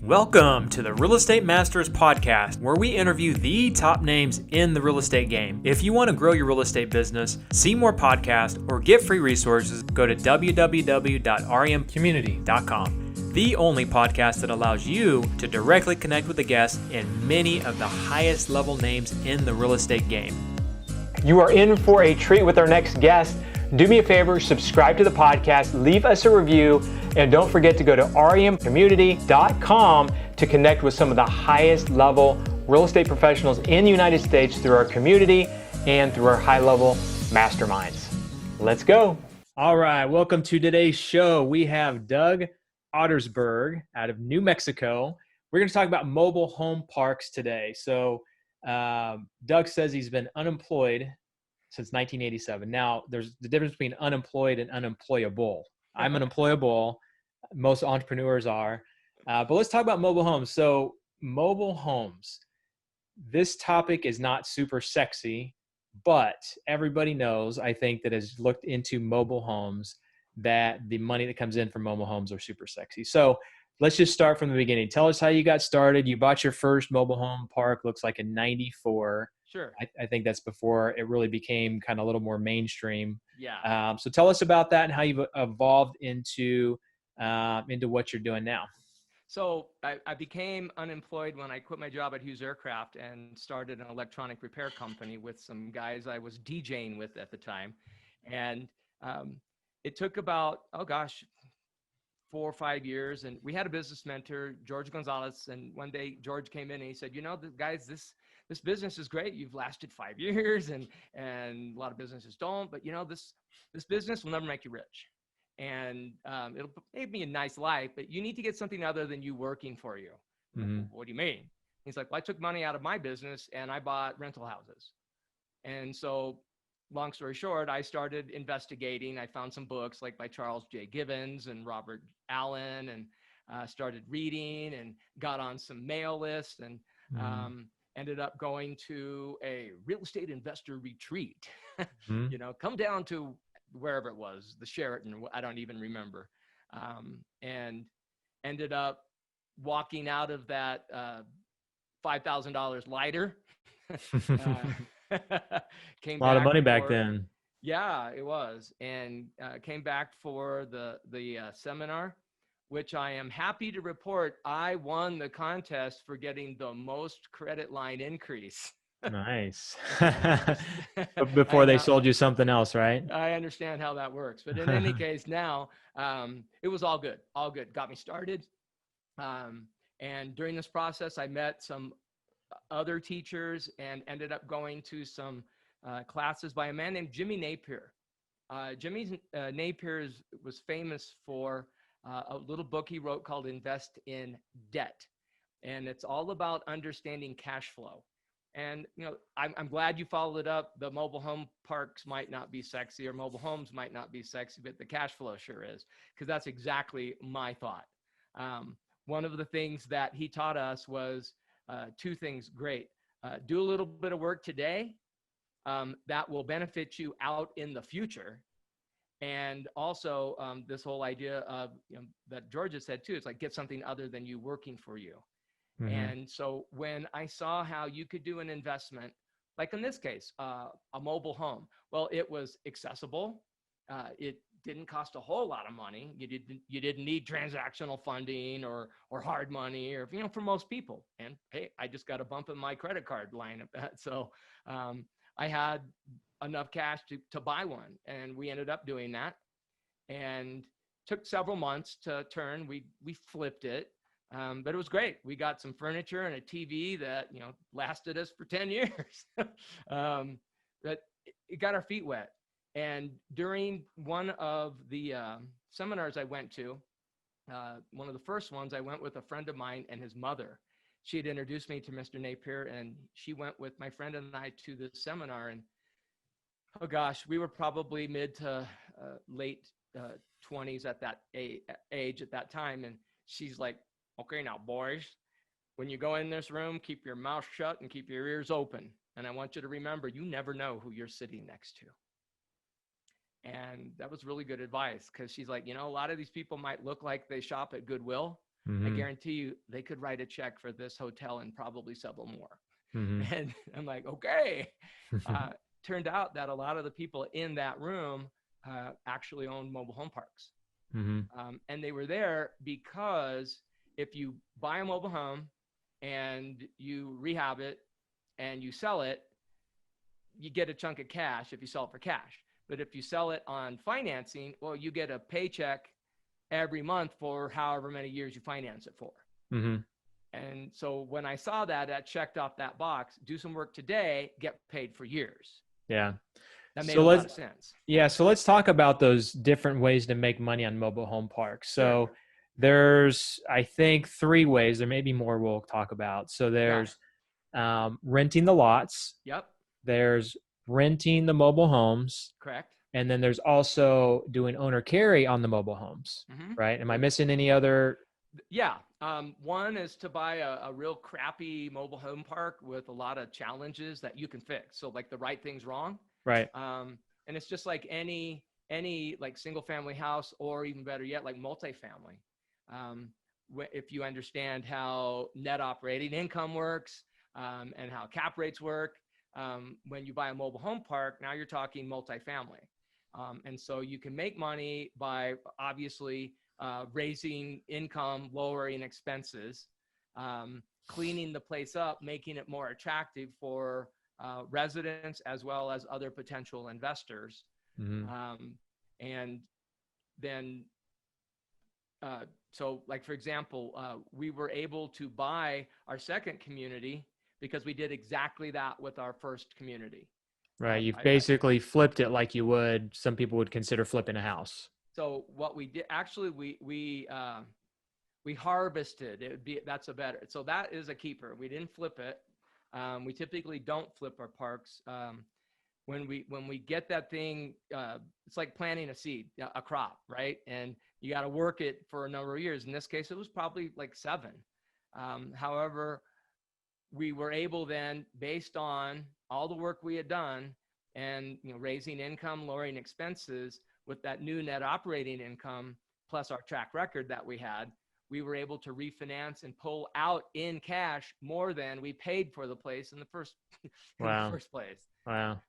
Welcome to the Real Estate Masters Podcast, where we interview the top names in the real estate game. If you want to grow your real estate business, see more podcasts, or get free resources, go to www.remcommunity.com. The only podcast that allows you to directly connect with the guests and many of the highest level names in the real estate game. You are in for a treat with our next guest. Do me a favor, subscribe to the podcast, leave us a review, and don't forget to go to remcommunity.com to connect with some of the highest level real estate professionals in the United States through our community and through our high level masterminds. Let's go. All right, welcome to today's show. We have Doug Ottersberg out of New Mexico. We're going to talk about mobile home parks today. So Doug says he's been unemployed since 1987. Now, there's the difference between unemployed and unemployable. I'm unemployable. Most entrepreneurs are. But let's talk about mobile homes. So mobile homes, this topic is not super sexy, but everybody knows, I think, that has looked into mobile homes, that the money that comes in from mobile homes are super sexy. So let's just start from the beginning. Tell us how you got started. You bought your first mobile home park, looks like in 94. Sure. I think that's before it really became kind of a little more mainstream. Yeah. So tell us about that and how you've evolved into what you're doing now. So I became unemployed when I quit my job at Hughes Aircraft and started an electronic repair company with some guys I was DJing with at the time. And it took about, 4 or 5 years. And we had a business mentor, George Gonzalez. And one day George came in and he said, guys, this business is great. You've lasted 5 years and a lot of businesses don't, but this business will never make you rich. And it'll make me a nice life, but you need to get something other than you working for you. Mm-hmm. What do you mean? He's like, well, I took money out of my business and I bought rental houses. And so long story short, I started investigating. I found some books like by Charles J. Gibbons and Robert Allen and started reading and got on some mail lists and ended up going to a real estate investor retreat. Come down to wherever it was, the Sheraton, I don't even remember. And ended up walking out of that $5,000 lighter. Came a lot of money back then. Yeah, it was. And came back for the seminar, which I am happy to report I won the contest for getting the most credit line increase. Nice. Before they sold you something else, right? I understand how that works. But in any case, now it was all good. All good. Got me started. And during this process, I met some other teachers and ended up going to some classes by a man named Jimmy Napier. Jimmy Napier was famous for a little book he wrote called Invest in Debt. And it's all about understanding cash flow. And, I'm glad you followed it up. The mobile home parks might not be sexy or mobile homes might not be sexy, but the cash flow sure is, because that's exactly my thought. One of the things that he taught us was two things great. Do a little bit of work today that will benefit you out in the future. And also this whole idea of, that George has said too, it's like get something other than you working for you. Mm-hmm. And so when I saw how you could do an investment, like in this case, a mobile home, well, it was accessible. It didn't cost a whole lot of money. You didn't need transactional funding or hard money or, for most people. And hey, I just got a bump in my credit card line of that. So I had enough cash to buy one, and we ended up doing that, and took several months to turn. We flipped it, but it was great. We got some furniture and a TV that lasted us for 10 years. But it got our feet wet. And during one of the seminars I went to, one of the first ones, I went with a friend of mine and his mother. She had introduced me to Mr. Napier, and she went with my friend and I to the seminar. And oh gosh, we were probably mid to late 20s at that age at that time. And she's like, okay, now boys, when you go in this room, keep your mouth shut and keep your ears open. And I want you to remember, you never know who you're sitting next to. And that was really good advice, because she's like, a lot of these people might look like they shop at Goodwill, I Mm-hmm. guarantee you they could write a check for this hotel and probably several more. Mm-hmm. And I'm like, okay. Turned out that a lot of the people in that room actually owned mobile home parks. Mm-hmm. And they were there because if you buy a mobile home and you rehab it and you sell it, you get a chunk of cash if you sell it for cash. But if you sell it on financing, well, you get a paycheck every month for however many years you finance it for. Mm-hmm. And so when I saw that, that checked off that box, do some work today, get paid for years. Yeah. That made So a lot of sense. so let's talk about those different ways to make money on mobile home parks. So Sure. there's, I think, 3 ways. There may be more we'll talk about. So there's renting the lots. Yep. There's renting the mobile homes. Correct. And then there's also doing owner carry on the mobile homes, Mm-hmm. right? Am I missing any other? Yeah. One is to buy a real crappy mobile home park with a lot of challenges that you can fix. So like the right thing's wrong. Right. And it's just like any like single family house, or even better yet, like multifamily. If you understand how net operating income works, and how cap rates work, when you buy a mobile home park, now you're talking multifamily. And so you can make money by obviously raising income, lowering expenses, cleaning the place up, making it more attractive for residents as well as other potential investors. Mm-hmm. And then, so like, for example, we were able to buy our second community because we did exactly that with our first community. Right. You've basically flipped it like you would, some people would consider flipping a house. So what we did, actually, we harvested. That's a better. So that is a keeper. We didn't flip it. We typically don't flip our parks. When we get that thing, it's like planting a seed, a crop, right? And you got to work it for a number of years. In this case, it was probably like 7. However, we were able then, based on all the work we had done and raising income, lowering expenses, with that new net operating income plus our track record that we had, we were able to refinance and pull out in cash more than we paid for the place in the first place. Wow.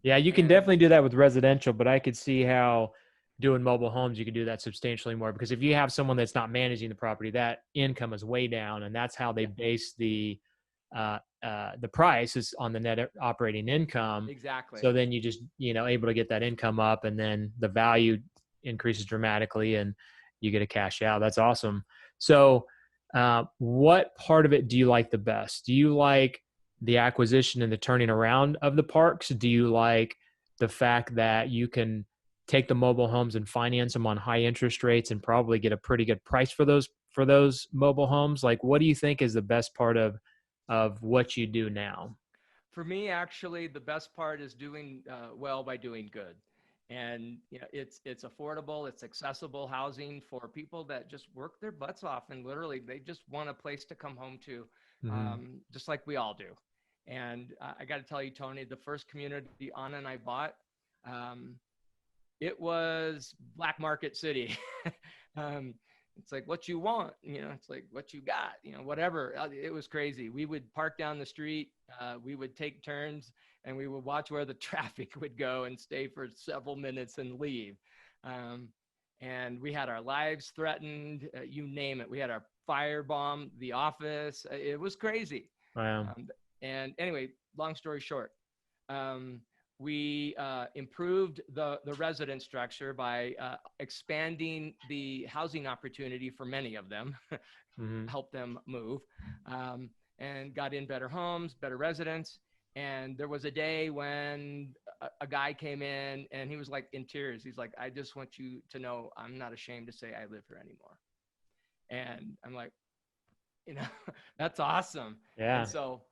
Yeah, you can definitely do that with residential, but I could see how doing mobile homes, you could do that substantially more, because if you have someone that's not managing the property, that income is way down, and that's how they base the price is on the net operating income. Exactly. So then you just, able to get that income up, and then the value increases dramatically and you get a cash out. That's awesome. So what part of it do you like the best? Do you like the acquisition and the turning around of the parks? Do you like the fact that you can take the mobile homes and finance them on high interest rates and probably get a pretty good price for those mobile homes? Like, what do you think is the best part of what you do now? For me, actually, the best part is doing well by doing good. And it's affordable, it's accessible housing for people that just work their butts off, and literally they just want a place to come home to, just like we all do. And I got to tell you, Tony, the first community Anna and I bought, it was black market city. It's like, what you want, it's like, what you got, whatever. It was crazy. We would park down the street. We would take turns, and we would watch where the traffic would go and stay for several minutes and leave. And we had our lives threatened, you name it. We had our firebomb the office. It was crazy. Wow. And anyway, long story short, we improved the resident structure by expanding the housing opportunity for many of them, help them move, and got in better homes, better residents. And there was a day when a guy came in and he was like in tears. He's like, I just want you to know I'm not ashamed to say I live here anymore. And I'm like, that's awesome. Yeah. And so,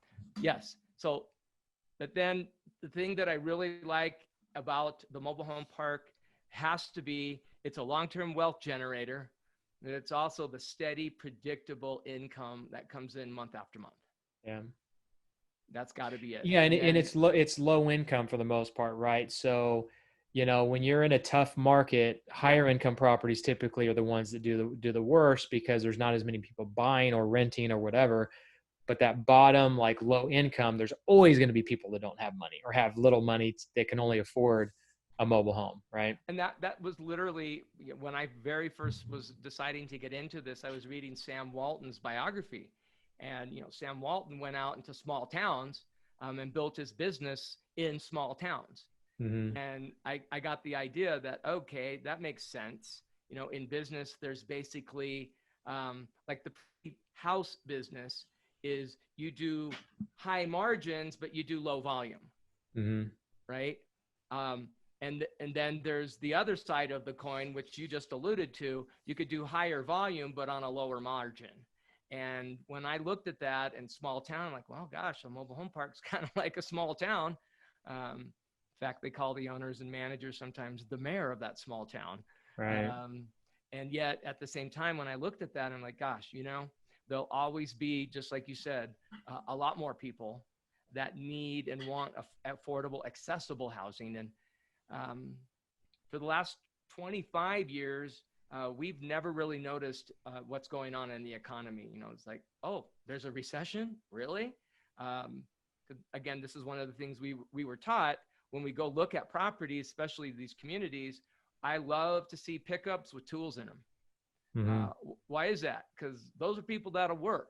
yes. So, but then the thing that I really like about the mobile home park has to be, it's a long-term wealth generator, and it's also the steady, predictable income that comes in month after month. Yeah. That's got to be it. Yeah. And it's low income for the most part, right? So, when you're in a tough market, higher income properties typically are the ones that do the worst because there's not as many people buying or renting or whatever. But that bottom, like low income, there's always going to be people that don't have money or have little money that can only afford a mobile home, right? And that was literally when I very first was deciding to get into this. I was reading Sam Walton's biography, and Sam Walton went out into small towns and built his business in small towns. Mm-hmm. And I got the idea that, okay, that makes sense. In business, there's basically like the house business is you do high margins, but you do low volume, Mm-hmm. right? And then there's the other side of the coin, which you just alluded to. You could do higher volume, but on a lower margin. And when I looked at that in small town, I'm like, well, gosh, a mobile home park's kind of like a small town. In fact, they call the owners and managers sometimes the mayor of that small town. Right. And yet at the same time, when I looked at that, I'm like, gosh, there'll always be, just like you said, a lot more people that need and want affordable, accessible housing. And for the last 25 years, we've never really noticed what's going on in the economy. It's like, oh, there's a recession? Really? Again, this is one of the things we were taught when we go look at properties, especially these communities. I love to see pickups with tools in them. Mm-hmm. Why is that? Because those are people that'll work.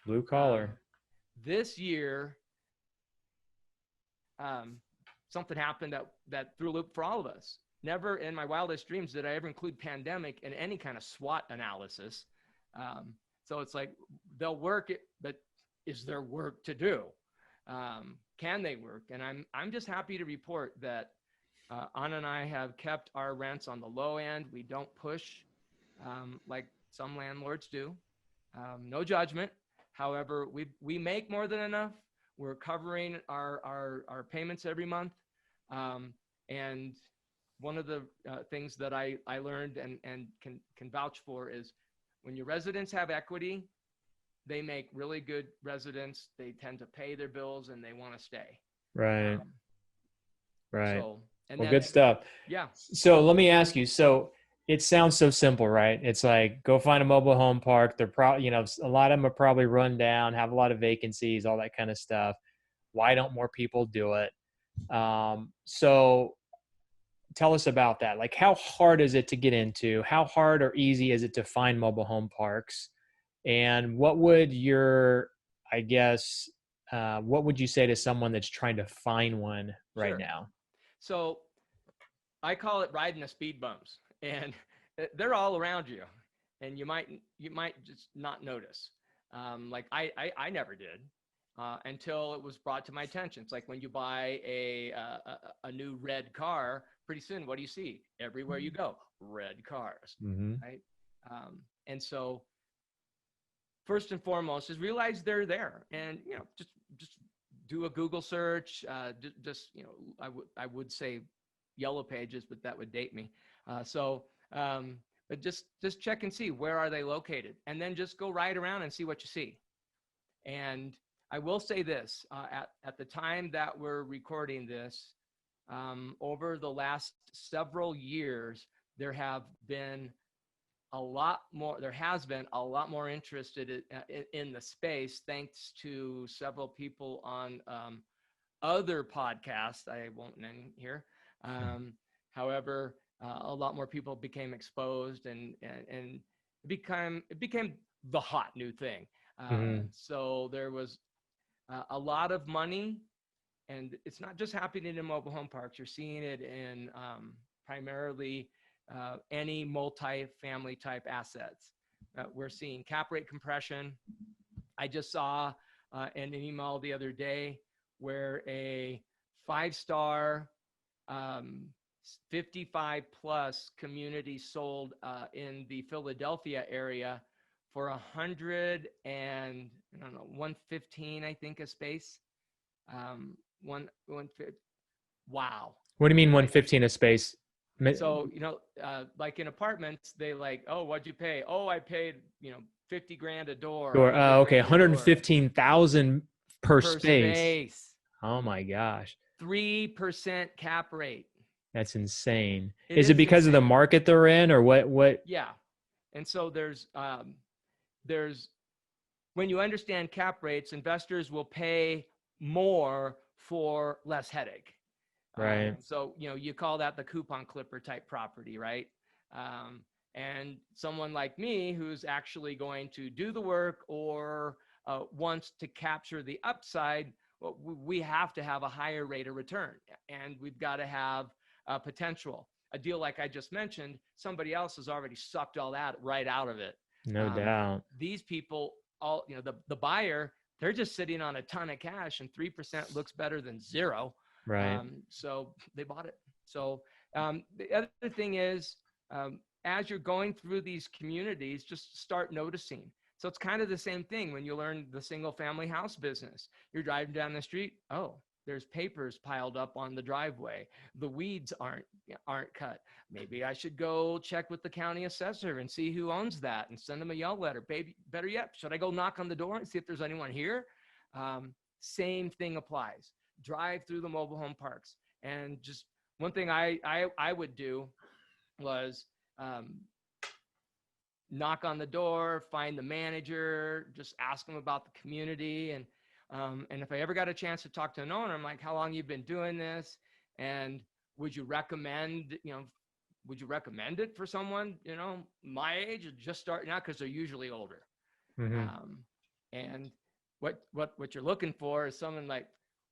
Blue collar. This year, something happened that threw a loop for all of us. Never in my wildest dreams did I ever include pandemic in any kind of SWOT analysis. So it's like they'll work it, but is there work to do? Can they work? And I'm just happy to report that Anna and I have kept our rents on the low end. We don't push like some landlords do. No judgment. However, we make more than enough. We're covering our payments every month. And one of the things that I learned and can vouch for is when your residents have equity, they make really good residents. They tend to pay their bills and they want to stay. Right. Right. So, and well, then, good stuff. Yeah. So let me ask you, so it sounds so simple, right? It's like, go find a mobile home park. They're probably, a lot of them are probably run down, have a lot of vacancies, all that kind of stuff. Why don't more people do it? So tell us about that. Like, how hard is it to get into? How hard or easy is it to find mobile home parks? And what would what would you say to someone that's trying to find one right now? So I call it riding the speed bumps, and they're all around you, and you might just not notice. Like I never did until it was brought to my attention. It's like when you buy a new red car, pretty soon, what do you see? Everywhere you go, red cars, mm-hmm. Right? And so first and foremost is realize they're there, and just do a Google search. I would say Yellow Pages, but that would date me. But just check and see where are they located, and then just go ride around and see what you see. And I will say this, at the time that we're recording this, over the last several years, there has been a lot more interested in the space, thanks to several people on other podcasts I won't name here. However, a lot more people became exposed, and it became the hot new thing. Mm-hmm. So there was a lot of money, and it's not just happening in mobile home parks. You're seeing it in primarily any multi-family type assets. We're seeing cap rate compression. I just saw in an email the other day where a 5-star 55 plus community sold in the Philadelphia area for $115, I think, a space. Wow. What do you mean 115 a space? So, like in apartments, they like, oh, what'd you pay? Oh, I paid, $50,000 a door. Okay. 115,000 per space. space. Oh my gosh. 3% cap rate. That's insane. It Is it is because of the insane. market they're in, or what? Yeah. And so there's when you understand cap rates, investors will pay more for less headache. Right. So, you call that the coupon clipper type property, right? And someone like me who's actually going to do the work or wants to capture the upside, well, we have to have a higher rate of return, and we've got to have potential. A deal like I just mentioned, somebody else has already sucked all that right out of it. No doubt. These people, the buyer, they're just sitting on a ton of cash, and 3% looks better than zero. Right. So they bought it. So the other thing is, as you're going through these communities, just start noticing. So it's kind of the same thing when you learn the single family house business. You're driving down the street. Oh, there's papers piled up on the driveway. The weeds aren't cut. Maybe I should go check with the county assessor and see who owns that and send them a yell letter. Baby, better yet, should I go knock on the door and see if there's anyone here? Same thing applies. Drive through the mobile home parks. And just one thing I would do was knock on the door, find the manager, just ask them about the community. And if I ever got a chance to talk to an owner, I'm like, how long you been doing this? And would you recommend it for someone, my age, or just starting out? Because they're usually older. Mm-hmm. And what you're looking for is someone like,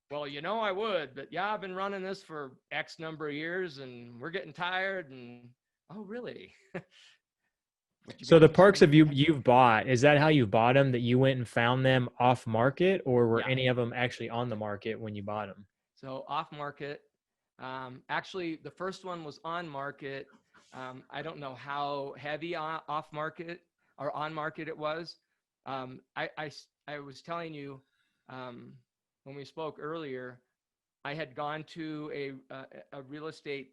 well, I would, but yeah, I've been running this for X number of years and we're getting tired. And oh, really? So the parks you've bought, is that how you bought them? That you went and found them off market, or were any of them actually on the market when you bought them? So off market. Actually, the first one was on market. I don't know how heavy off market or on market it was. I was telling you when we spoke earlier, I had gone to a real estate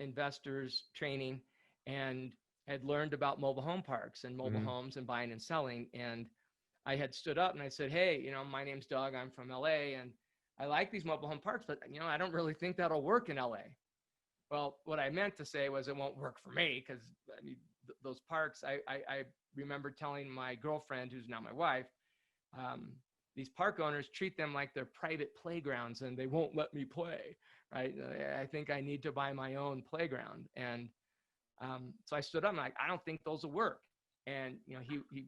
investors training and had learned about mobile home parks and mobile homes and buying and selling. And I had stood up and I said, hey, my name's Doug. I'm from LA and I like these mobile home parks, but I don't really think that'll work in LA. Well, what I meant to say was it won't work for me because those parks, I remember telling my girlfriend, who's now my wife, these park owners treat them like they're private playgrounds and they won't let me play, right? I think I need to buy my own playground. And so I stood up and I'm like, I don't think those will work. And,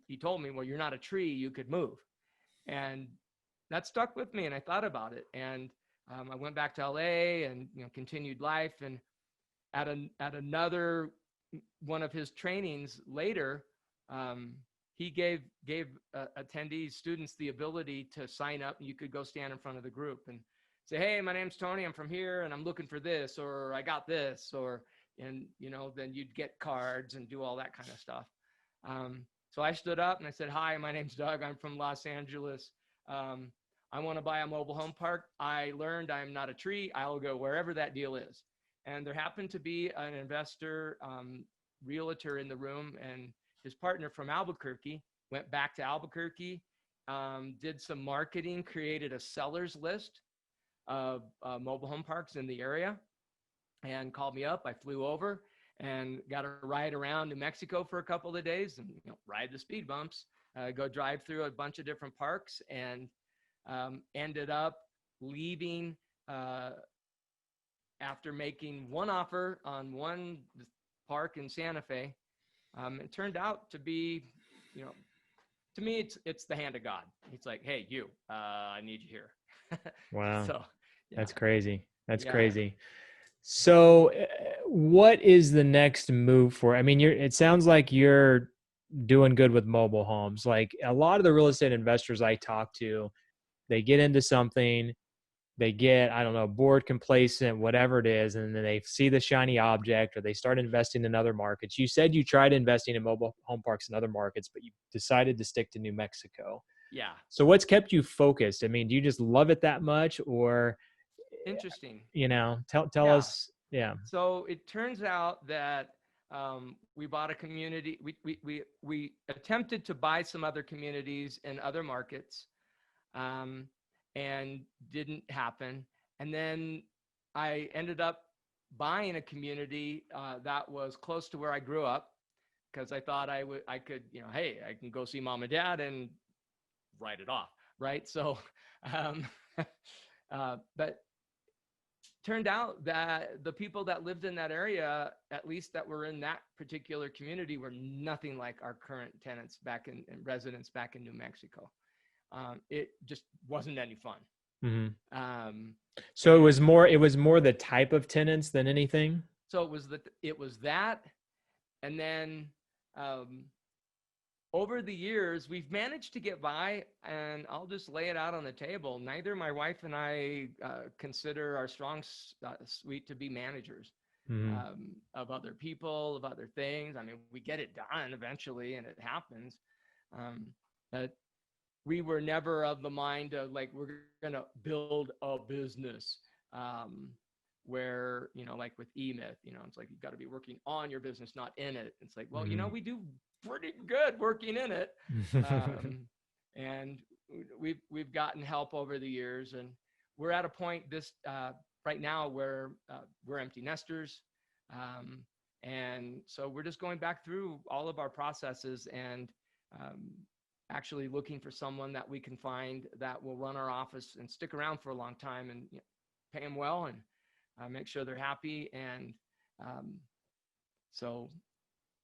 he told me, well, you're not a tree, you could move. And that stuck with me. And I thought about it. And I went back to LA and, continued life. And at another one of his trainings later, he gave attendees, students, the ability to sign up, and you could go stand in front of the group and say, hey, my name's Tony, I'm from here and I'm looking for this, or I got this, and then you'd get cards and do all that kind of stuff. So I stood up and I said, hi, my name's Doug, I'm from Los Angeles. I want to buy a mobile home park. I learned I'm not a tree. I'll go wherever that deal is. And there happened to be an investor, realtor in the room, and his partner from Albuquerque went back to Albuquerque, did some marketing, created a seller's list of mobile home parks in the area, and called me up. I flew over and got a ride around New Mexico for a couple of days and ride the speed bumps, go drive through a bunch of different parks, and ended up leaving after making one offer on one park in Santa Fe. It turned out to be, to me, it's the hand of God. It's like, hey, I need you here. Wow. So yeah. That's crazy. That's crazy. So what is the next move for, it sounds like you're doing good with mobile homes. Like a lot of the real estate investors I talk to, they get into something, they get, I don't know, bored, complacent, whatever it is, and then they see the shiny object or they start investing in other markets. You said you tried investing in mobile home parks in other markets, but you decided to stick to New Mexico. Yeah. So what's kept you focused? Do you just love it that much, or interesting? Tell us. Yeah. So it turns out that we bought a community. We attempted to buy some other communities in other markets, and didn't happen. And then I ended up buying a community that was close to where I grew up, because I thought I could, hey, I can go see mom and dad and write it off, right? So, but turned out that the people that lived in that area, at least that were in that particular community, were nothing like our current tenants and residents back in New Mexico. It just wasn't any fun. Mm-hmm. So it was more the type of tenants than anything. So it was that, and then over the years we've managed to get by, and I'll just lay it out on the table. Neither my wife and I consider our strong suite to be managers of other people, of other things. I mean, we get it done eventually, and it happens. But we were never of the mind of like, we're going to build a business where, like with eMyth, it's like, you've got to be working on your business, not in it. It's like, well, we do pretty good working in it. And we've gotten help over the years, and we're at a point right now where we're empty nesters. And so we're just going back through all of our processes and actually looking for someone that we can find that will run our office and stick around for a long time, and pay them well and make sure they're happy. And so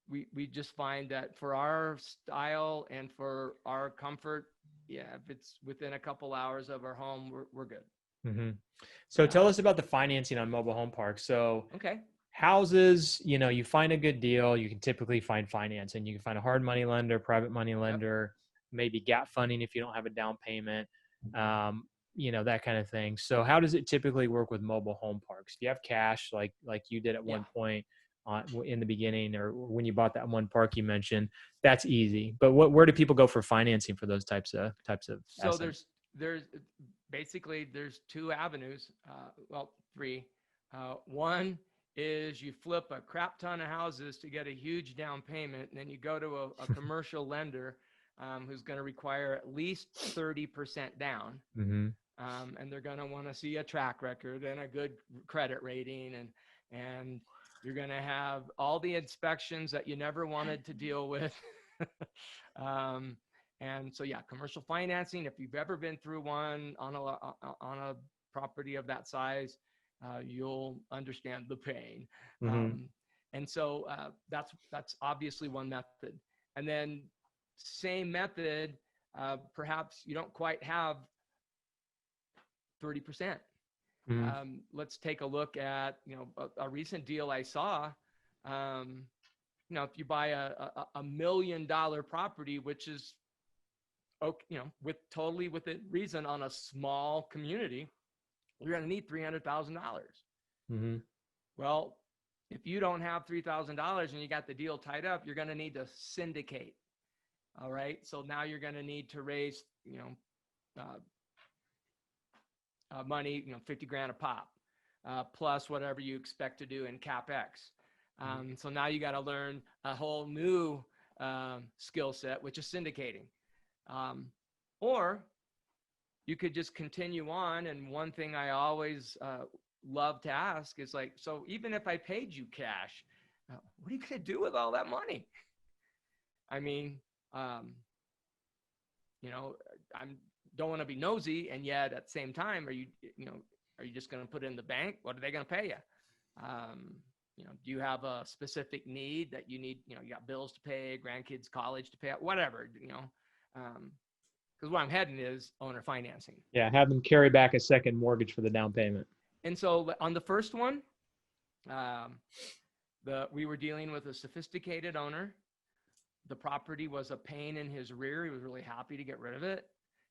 we just find that for our style and for our comfort, if it's within a couple hours of our home, we're good. Mm-hmm. So tell us about the financing on mobile home parks. So okay. Houses, you find a good deal, you can typically find financing. You can find a hard money lender, private money lender, maybe gap funding if you don't have a down payment, that kind of thing. So how does it typically work with mobile home parks? Do you have cash like you did at one point in the beginning, or when you bought that one park you mentioned? That's easy. But where do people go for financing for those types of So assets? there's basically two avenues, three. One is you flip a crap ton of houses to get a huge down payment, and then you go to a commercial lender who's going to require at least 30% down. Mm-hmm. And they're going to want to see a track record and a good credit rating, and you're going to have all the inspections that you never wanted to deal with. And so, commercial financing, if you've ever been through one on a property of that size, you'll understand the pain. Mm-hmm. And so that's obviously one method. And then same method, perhaps you don't quite have 30%. Mm-hmm. Let's take a look at, a recent deal I saw. If you buy a $1 million property, which is, totally within reason on a small community, you're going to need $300,000. Mm-hmm. Well, if you don't have $3,000 and you got the deal tied up, you're going to need to syndicate. All right. So now you're going to need to raise, money, $50,000 a pop, plus whatever you expect to do in CapEx. So now you got to learn a whole new skill set, which is syndicating. Or you could just continue on. And one thing I always love to ask is like, so even if I paid you cash, what are you going to do with all that money? I mean, I don't want to be nosy, and yet at the same time, are you just going to put it in the bank? What are they going to pay you? Do you have a specific need that you need? You got bills to pay, grandkids' college to pay, whatever. Because what I'm heading is owner financing. Yeah, have them carry back a second mortgage for the down payment. And so on the first one, we were dealing with a sophisticated owner. The property was a pain in his rear. He was really happy to get rid of it.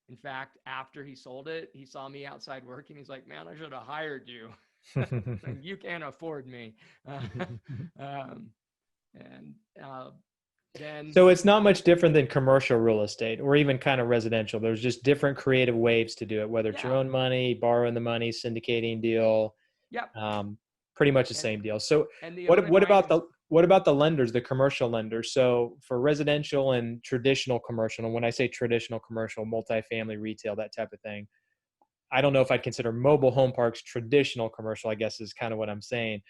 In fact, after he sold it, he saw me outside working. He's like, man, I should have hired you. You can't afford me. So it's not much different than commercial real estate or even kind of residential. There's just different creative ways to do it, whether it's your own money, borrowing the money, syndicating deal. Yep. Pretty much the same deal. So what about the lenders, the commercial lenders? So for residential and traditional commercial, and when I say traditional commercial, multifamily, retail, that type of thing, I don't know if I'd consider mobile home parks traditional commercial, I guess is kind of what I'm saying.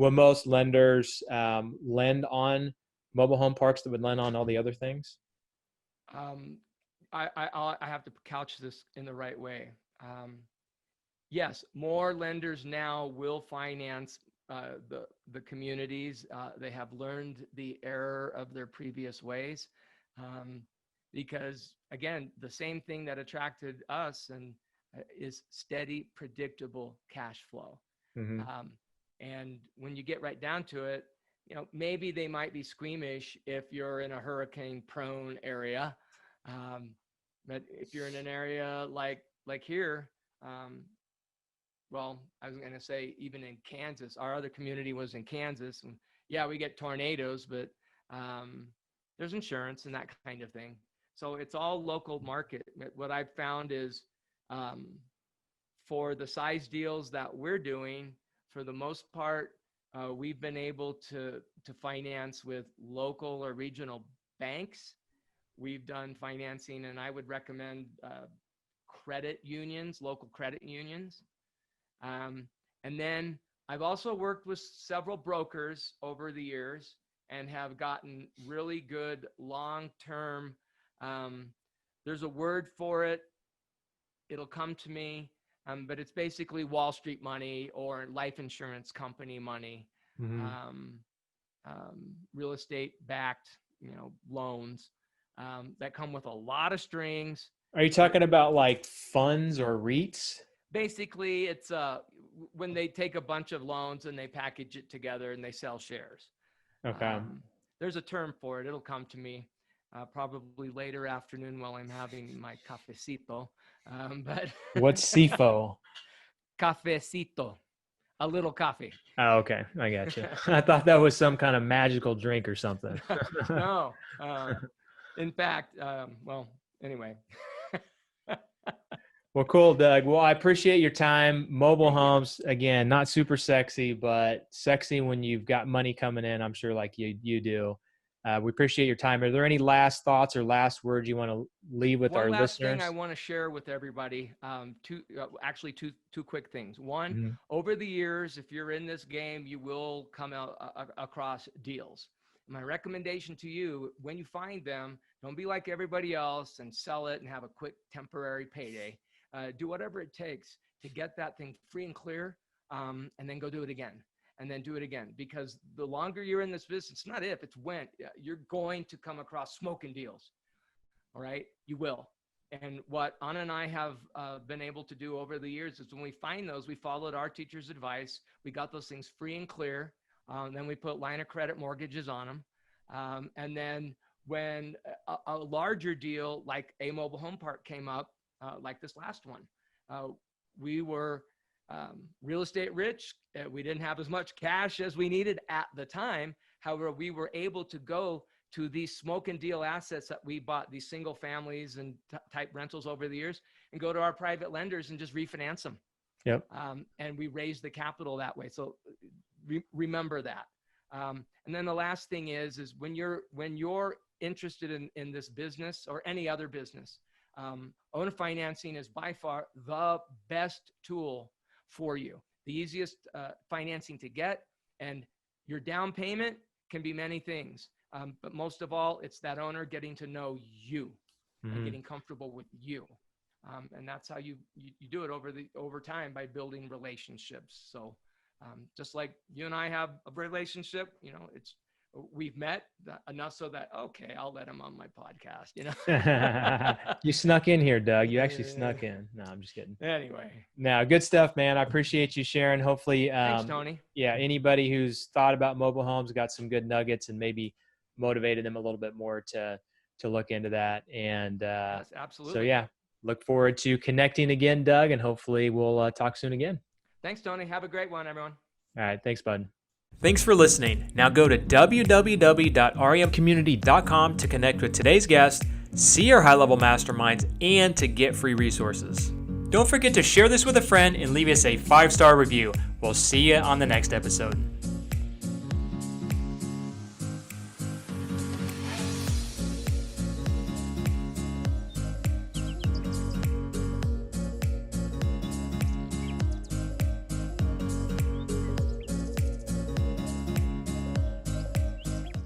will most lenders lend on mobile home parks that would lend on all the other things? I have to couch this in the right way. Yes, more lenders now will finance the communities. They have learned the error of their previous ways, because again, the same thing that attracted us and is steady, predictable cash flow. Mm-hmm. And when you get right down to it, maybe they might be squeamish if you're in a hurricane-prone area, but if you're in an area like here. Well, I was going to say even in Kansas, our other community was in Kansas, and yeah, we get tornadoes, but there's insurance and that kind of thing. So it's all local market. What I've found is for the size deals that we're doing, for the most part, we've been able to finance with local or regional banks. We've done financing, and I would recommend credit unions, local credit unions. And then I've also worked with several brokers over the years and have gotten really good long-term, there's a word for it. It'll come to me, but it's basically Wall Street money or life insurance company money, real estate backed, loans that come with a lot of strings. Are you talking about like funds or REITs? Basically, it's when they take a bunch of loans and they package it together and they sell shares. Okay. There's a term for it. It'll come to me probably later afternoon while I'm having my cafecito. But what's CFO? Cafecito, a little coffee. Oh, okay. I got you. I thought that was some kind of magical drink or something. No. In fact, well, anyway. Well, cool, Doug. Well, I appreciate your time. Mobile homes, again, not super sexy, but sexy when you've got money coming in, I'm sure, like you do. We appreciate your time. Are there any last thoughts or last words you want to leave with our listeners? One last thing I want to share with everybody, two quick things. One, over the years, if you're in this game, you will come out across deals. My recommendation to you, when you find them, don't be like everybody else and sell it and have a quick temporary payday. Do whatever it takes to get that thing free and clear, and then go do it again, and then do it again. Because the longer you're in this business, it's not if, it's when, you're going to come across smoking deals. All right, you will. And what Anna and I have been able to do over the years is when we find those, we followed our teacher's advice. We got those things free and clear. Then we put line of credit mortgages on them. And then when a larger deal like a mobile home park came up, like this last one, we were real estate rich. We didn't have as much cash as we needed at the time. However, we were able to go to these smoke and deal assets that we bought, these single families and type rentals over the years, and go to our private lenders and just refinance them. Yep. And we raised the capital that way. So remember that. And then the last thing is when you're interested in this business or any other business, owner financing is by far the best tool for you. The easiest financing to get, and your down payment can be many things. But most of all, it's that owner getting to know you and getting comfortable with you. And that's how you do it over time by building relationships. So just like you and I have a relationship, we've met enough so that, okay, I'll let him on my podcast, You snuck in here, Doug. You actually snuck in. No, I'm just kidding. Anyway. No, good stuff, man. I appreciate you sharing. Hopefully, thanks, Tony. Yeah, anybody who's thought about mobile homes got some good nuggets and maybe motivated them a little bit more to look into that. And yes, absolutely. So yeah, look forward to connecting again, Doug, and hopefully we'll talk soon again. Thanks, Tony. Have a great one, everyone. All right. Thanks, bud. Thanks for listening. Now go to www.remcommunity.com to connect with today's guest, see our high-level masterminds, and to get free resources. Don't forget to share this with a friend and leave us a 5-star review. We'll see you on the next episode.